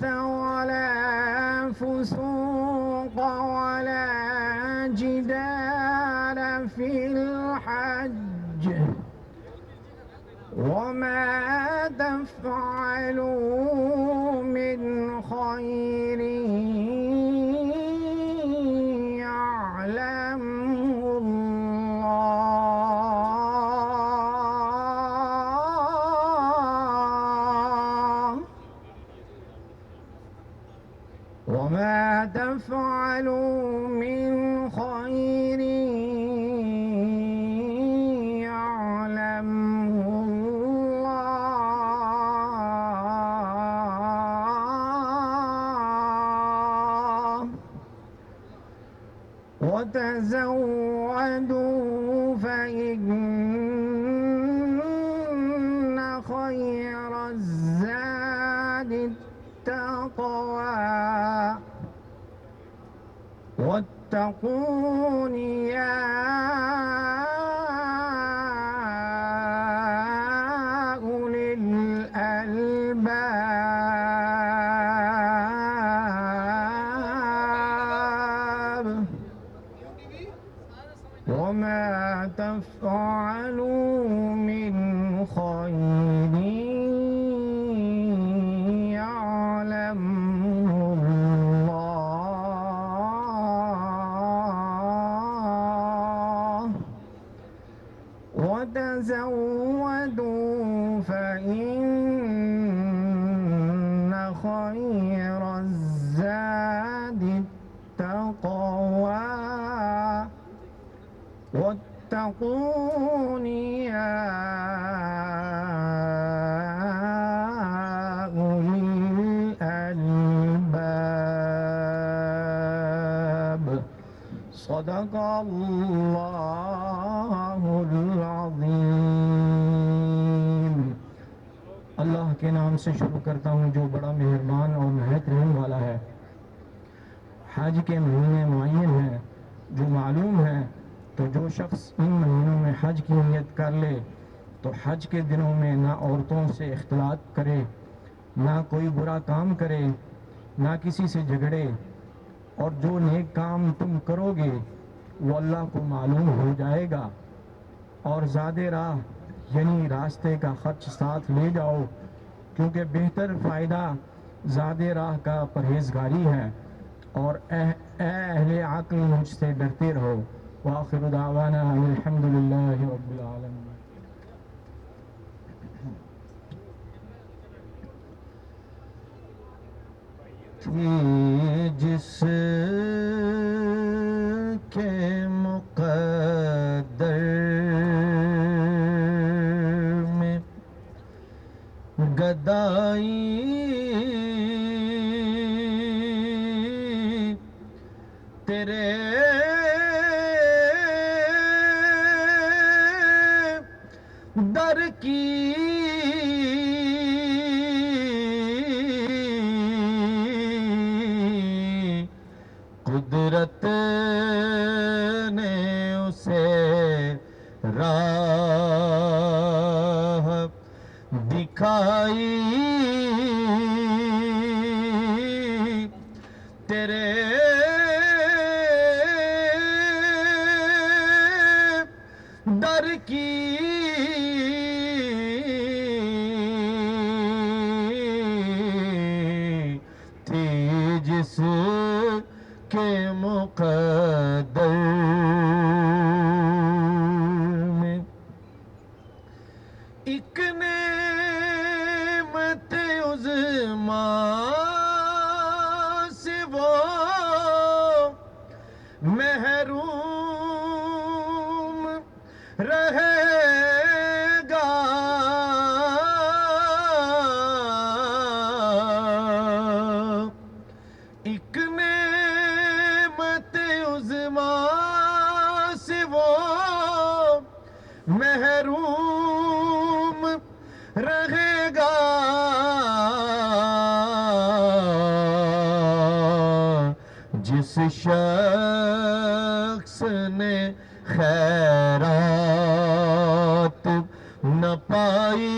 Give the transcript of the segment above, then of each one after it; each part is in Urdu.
ولا فسوق ولا جدال في الحج وما تفعلوا من خير يعلمه الله وما تفعلوا من خير يعلمه الله وتزودوا فإن خير الزاد التقوى واتقون يا أولي الألباب وما تفعلوا من خير يعلمه الله وتزودوا فإن خير الزاد التقوى واتقون يا أولي الألباب صدق اللہ العظیم۔ اللہ کے نام سے شروع کرتا ہوں جو بڑا مہربان اور نہایت رحم والا ہے۔ حج کے مہینے معین ہیں جو معلوم ہے، تو جو شخص ان مہینوں میں حج کی نیت کر لے تو حج کے دنوں میں نہ عورتوں سے اختلاط کرے، نہ کوئی برا کام کرے، نہ کسی سے جھگڑے، اور جو نیک کام تم کرو گے وہ اللہ کو معلوم ہو جائے گا، اور زاد راہ یعنی راستے کا خرچ ساتھ لے جاؤ، کیونکہ بہتر فائدہ زاد راہ کا پرہیزگاری ہے، اور اے اہل عقل مجھ سے ڈرتے رہو۔ وآخر دعوانا الحمد للہ رب العالمین۔ تھی جس کے مقدر میں گدائی تیرے در کی قدرت نے اسے راہ دکھائی، تیرے در کی تھی جس کے مقدر میں ایک نعمت عظمیٰ سے وہ محروم رہے گا، ایک نعمت عظمیٰ سے وہ محروم رہے گا، جس شخص نے خیرات نہ پائی،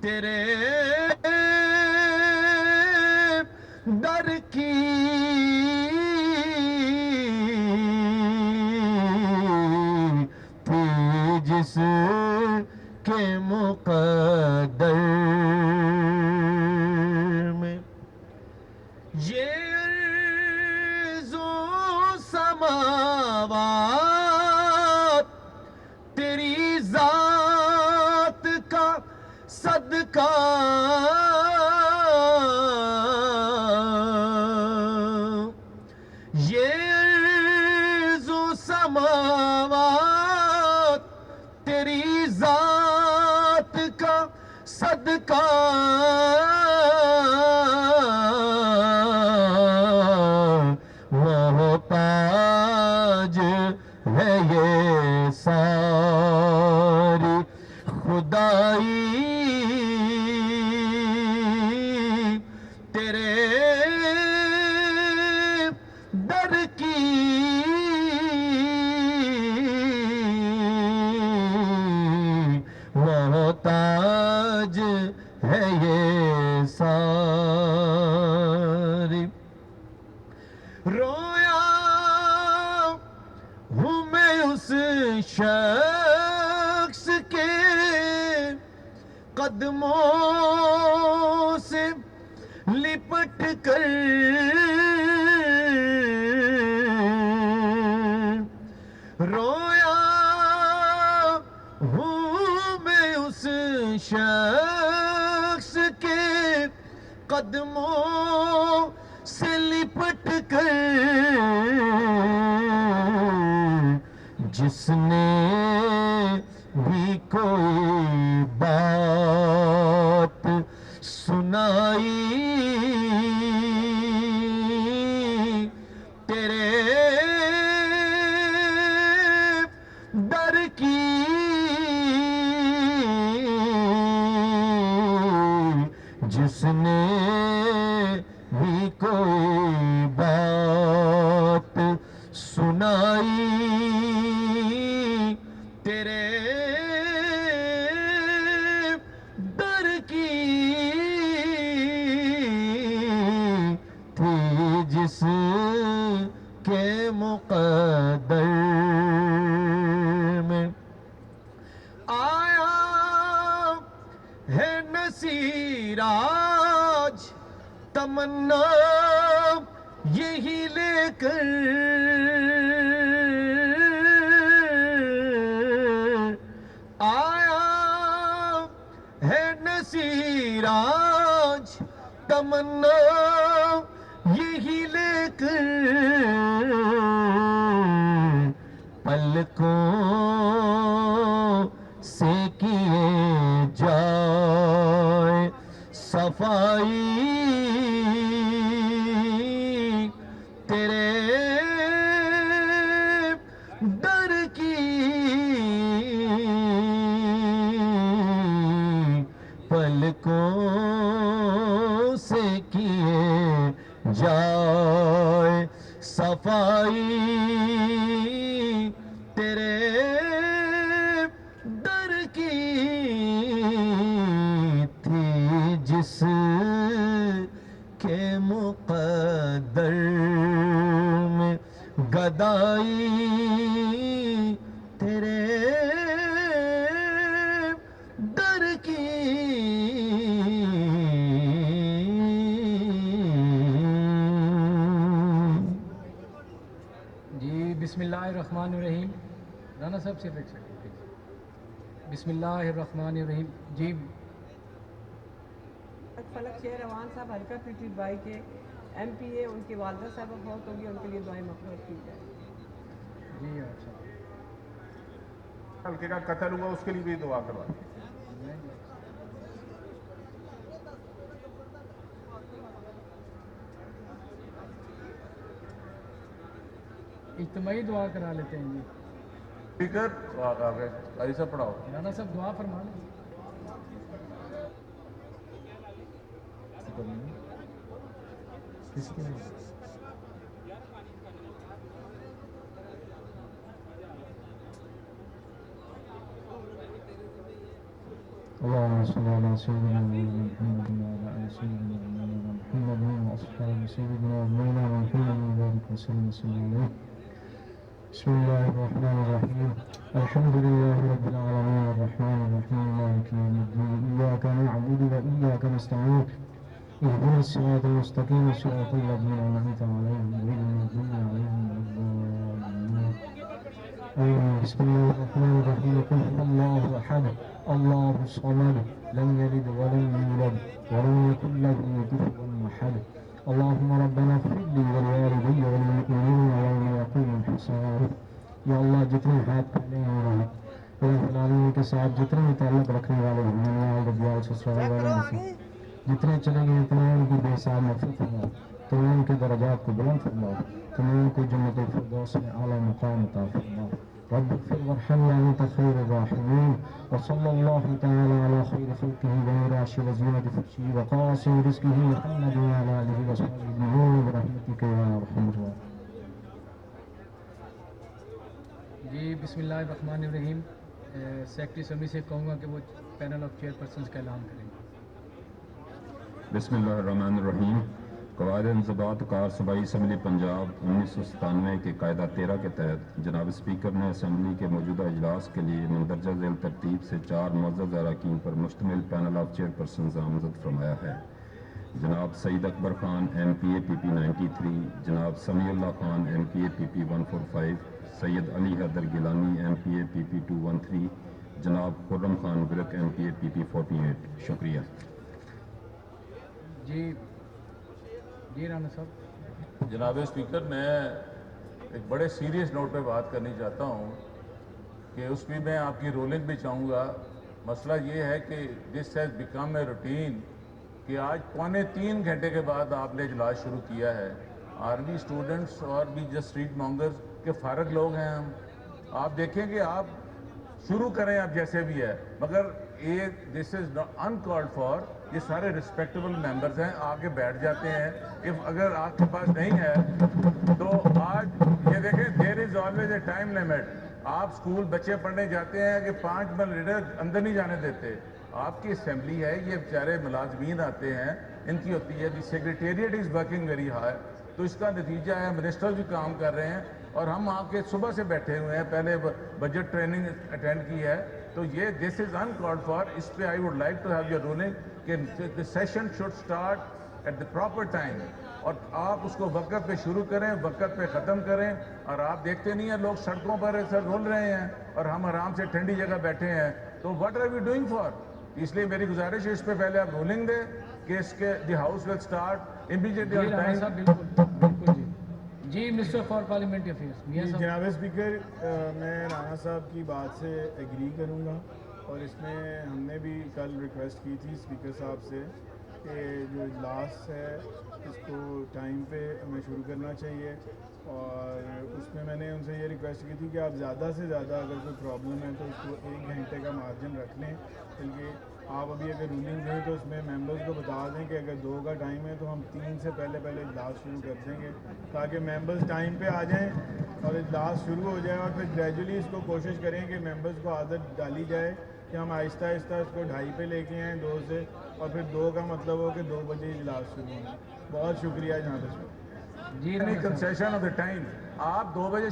تیرے در کی تھی جس کے مقدر میں یہ ارض و سماوات تیری ذات کا صدقہ یہ ارض و سماوات تیری ذات کا صدقہ وہ تاج ہے یہ ساری خدائی تیرے در کی وہ تاج ہے یہ ساری رویا ہوں میں اس شخص کے قدموں سے لپٹ کر رویا ہوں میں اس شخص کے قدموں سے لپٹ کر جس نے بھی کوئی بات سنائی تیرے در کی جس نے بھی کوئی بات سنائی تیرے در کی تھی جس کے مقدر میں آیا ہے نصیر آج تمنا یہی لے کر آیا ہے نصیر آج تمنا یہی لے کر پلکوں سے کیے جائے صفائی تیرے در کی پلکوں سے کیے جائے صفائی تیرے در کی تھی جس کے مقدر میں گدائی تیرے در کی جی بسم اللہ الرحمن الرحیم رانا صاحب سے دیکھ سکتے ہیں بسم اللہ الرحمن الرحیم جی فلک شیر روان صاحب حلقہ پی بائی کے ایم پی اے ان کی والدہ صاحبہ بہت ہوگی ان کے لیے دعائیں مغفرت کی جائے جی اچھا حلقے کا قتل ہوا اس کے لیے بھی دعا کروا اجتماعی دعا کرا لیتے ہیں جی اسپیکر ایسا پڑھاؤ رانا صاحب دعا فرما لیں کس کے لیے اللهم صل على سيدنا محمد وعلى آل سيدنا محمد وأصحاب سيدنا مولانا محمد وبارك وسلم عليه. بسم الله الرحمن الرحيم. الحمد لله رب العالمين الرحمن الرحيم مالك يوم الدين. إياك نعبد وإياك نستعين. اهدنا الصراط المستقيم صراط الذين أنعمت عليهم غير المغضوب عليهم ولا الضالين. آمين. بسم الله الرحمن الرحيم. قل هو الله أحد الله الصمد لم يلد ولم يولد ولم يكن له كفوا أحد. اللهم ربنا اغفر لي ولوالدي وللمؤمنين يوم يقوم الحساب. یا اللہ جتنے ہاتھ پھیلے ہیں اور الہ العالمین کے ساتھ جتنے بھی تعلق رکھنے والے ہیں سسرال والے جتنے چلے گئے تمام کی بے حساب مغفرت فرماؤ، تمام کے درجات کو بلند فرماؤ، تمام کو جنت الفردوس میں اعلیٰ مقام عطا فرماؤ. رب اغفر وارحم وانت خیر الراحمین. وصلی اللہ تعالی علی خیر خلقہ ومراش وزینۃ فرشہ وقاسم رزقہ محمد وعلی آلہ وصحبہ اجمعین برحمتک یا ارحم الراحمین. جی بسم اللہ الرحمن الرحیم. سیکرٹری اسمبلی سے کہوں گا کہ وہ پینل آف چیئر پرسنز کا اعلان کریں. بسم اللہ الرحمن الرحیم. قواعد انضباط کار صوبائی اسمبلی پنجاب 1997 کے قاعدہ 13 کے تحت جناب اسپیکر نے اسمبلی کے موجودہ اجلاس کے لیے مندرجہ ذیل ترتیب سے 4 معزز اراکین پر مشتمل پینل آف چیئر پرسنز آمزد فرمایا ہے. جناب سعید اکبر خان ایم پی اے پی پی 93، جناب سمیع اللہ خان ایم پی اے پی پی 145، سید علی حیدر گیلانی ایم پی اے پی پی 213، جناب خرم خان ورک ایم پی اے پی پی 48. شکریہ. جی رانا صاحب. جناب اسپیکر، میں ایک بڑے سیریس نوٹ پہ بات کرنی چاہتا ہوں کہ اس میں میں آپ کی رولنگ بھی چاہوں گا. مسئلہ یہ ہے کہ this has become a routine کہ آج 2.25 گھنٹے کے بعد آپ نے اجلاس شروع کیا ہے. آرمی اسٹوڈنٹس اور بھی جو اسٹریٹ مانگرز کے فارغ لوگ ہیں ہم. آپ دیکھیں کہ آپ شروع کریں آپ جیسے بھی ہے، مگر یہ دس از انکالڈ فار. یہ سارے رسپیکٹیبل ممبرز ہیں، آگے بیٹھ جاتے ہیں. اگر آپ کے پاس نہیں ہے تو آج یہ دیکھیں there is always a time limit. آپ اسکول بچے پڑھنے جاتے ہیں کہ 5 منٹ لیٹر اندر نہیں جانے دیتے. آپ کی اسمبلی ہے، یہ بیچارے ملازمین آتے ہیں، ان کی ہوتی ہے. The secretariat is working very hard. تو اس کا نتیجہ ہے منسٹر بھی کام کر رہے ہیں اور ہم آ کے صبح سے بیٹھے ہوئے ہیں. پہلے بجٹ ٹریننگ اٹینڈ کی ہے. تو یہ دس از انکالڈ فار. اس پہ I would like to have your ruling کہ the session should start at the proper time اور آپ اس کو وقت پہ شروع کریں، وقت پہ ختم کریں. اور آپ دیکھتے نہیں ہیں لوگ سڑکوں پر ایسا رول رہے ہیں اور ہم آرام سے ٹھنڈی جگہ بیٹھے ہیں. تو what are we doing for؟ اس لیے میری گزارش ہے اس پہ پہلے آپ رولنگ دیں کہ اس کے the house will start immediately on Rana time. صاحب بالکل بالکل. جی منسٹر فار پارلیمنٹری افیئرس میاں صاحب. جناب اسپیکر، میں رانا صاحب کی بات سے ایگری کروں گا اور اس میں ہم نے بھی کل ریکویسٹ کی تھی اسپیکر صاحب سے کہ جو اجلاس ہے اس کو ٹائم پہ ہمیں شروع کرنا چاہیے. اور اس میں نے ان سے یہ ریکویسٹ کی تھی کہ آپ زیادہ سے زیادہ اگر کوئی پرابلم ہے تو اس کو 1 گھنٹے کا مارجن رکھ لیں. بلکہ آپ ابھی اگر رولنگ دیں تو اس میں ممبرز کو بتا دیں کہ اگر 2 کا ٹائم ہے تو ہم 3 سے پہلے اجلاس شروع کر دیں گے تاکہ ممبرز ٹائم پہ آ جائیں اور اجلاس شروع ہو جائے. اور پھر گریجولی اس کو کوشش کریں کہ ممبرز کو عادت ڈالی جائے کہ ہم آہستہ آہستہ اس کو 2:30 پہ لے کے آئیں 2 سے، اور پھر 2 کا مطلب ہو کہ 2 بجے اجلاس شروع ہوں. بہت شکریہ جناب. جی کنسیشن آف دا ٹائم. آپ 2 بجے